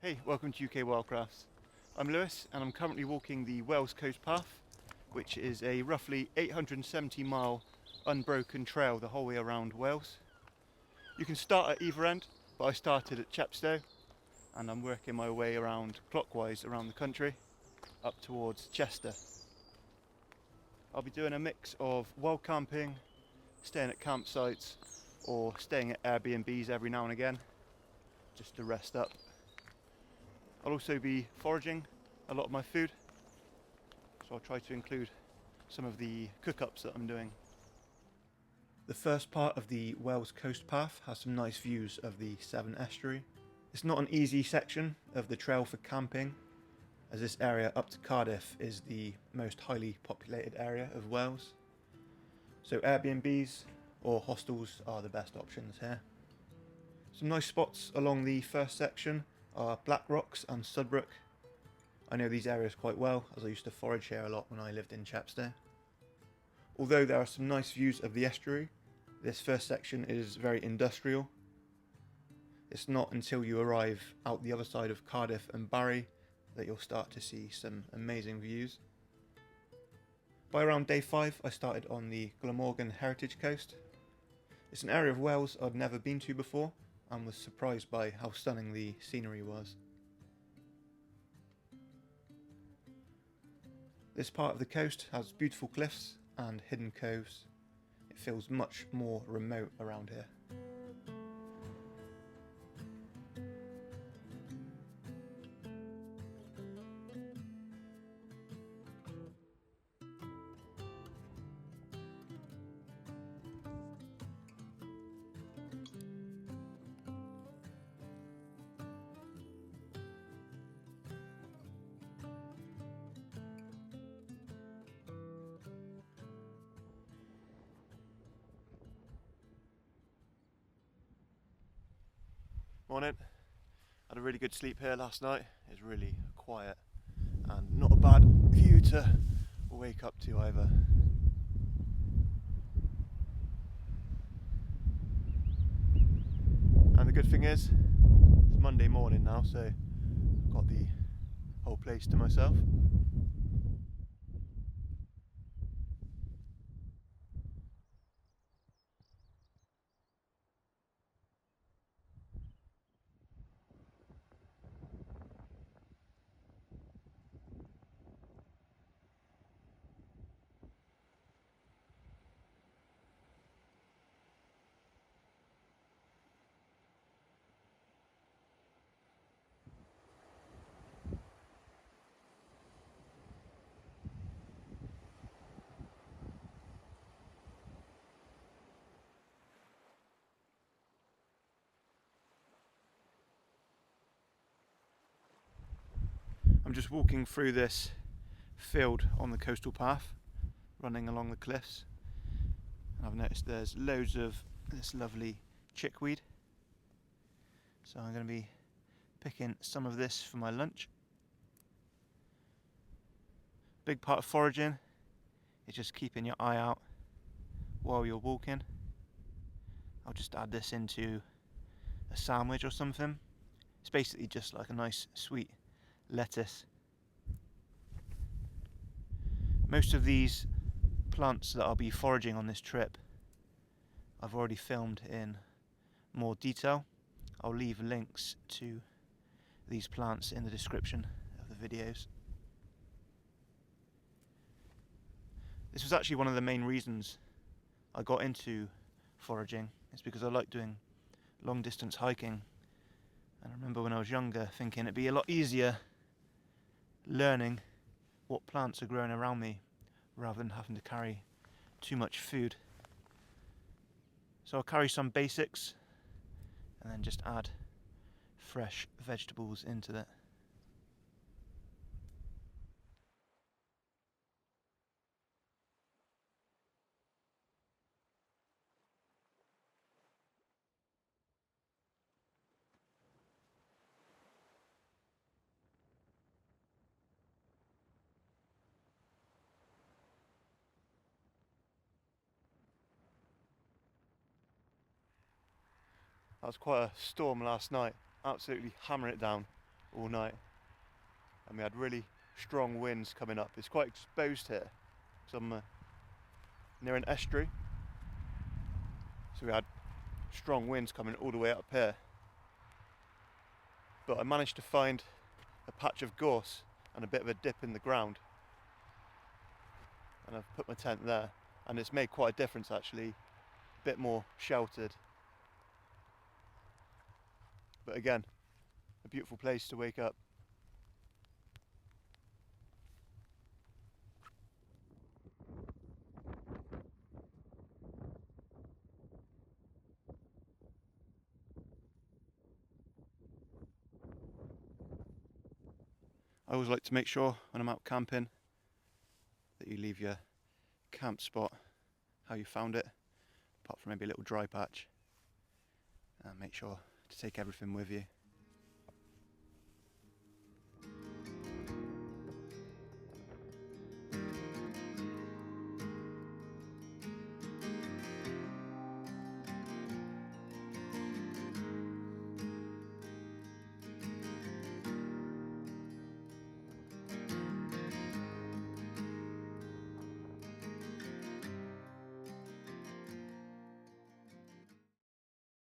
Hey, welcome to UK Wildcrafts. I'm Lewis and I'm currently walking the Wales Coast Path, which is a roughly 870-mile unbroken trail the whole way around Wales. You can start at either end, but I started at Chepstow and I'm working my way around clockwise around the country up towards Chester. I'll be doing a mix of wild camping, staying at campsites or staying at Airbnbs every now and again just to rest up. I'll also be foraging a lot of my food, so I'll try to include some of the cook-ups that I'm doing. The first part of the Wales Coast Path has some nice views of the Severn Estuary. It's not an easy section of the trail for camping, as this area up to Cardiff is the most highly populated area of Wales. So Airbnbs or hostels are the best options here. Some nice spots along the first section are Black Rocks and Sudbrook. I know these areas quite well as I used to forage here a lot when I lived in Chepstow. Although there are some nice views of the estuary, this first section is very industrial. It's not until you arrive out the other side of Cardiff and Barry that you'll start to see some amazing views. By around day 5 I started on the Glamorgan Heritage Coast. It's an area of Wales I'd never been to before and was surprised by how stunning the scenery was. This part of the coast has beautiful cliffs and hidden coves. It feels much more remote around here. Morning. Had a really good sleep here last night. It's really quiet and not a bad view to wake up to either. And the good thing is, it's Monday morning now, so I've got the whole place to myself. I'm just walking through this field on the coastal path, running along the cliffs, and I've noticed there's loads of this lovely chickweed, so I'm going to be picking some of this for my lunch. Big part of foraging is just keeping your eye out while you're walking. I'll just add this into a sandwich or something. It's basically just like a nice sweet lettuce. Most of these plants that I'll be foraging on this trip I've already filmed in more detail. I'll leave links to these plants in the description of the videos. This was actually one of the main reasons I got into foraging. It's because I like doing long distance hiking, and I remember when I was younger thinking it'd be a lot easier learning what plants are growing around me rather than having to carry too much food. So I'll carry some basics and then just add fresh vegetables into that. That was quite a storm last night, absolutely hammering it down. all night, and we had really strong winds coming up. It's quite exposed here, so I'm near an estuary, so we had strong winds coming all the way up here. But I managed to find a patch of gorse and a bit of a dip in the ground, and I've put my tent there, and it's made quite a difference actually, a bit more sheltered. But again, a beautiful place to wake up. I always like to make sure when I'm out camping that you leave your camp spot how you found it, apart from maybe a little dry patch, and make sure to take everything with you.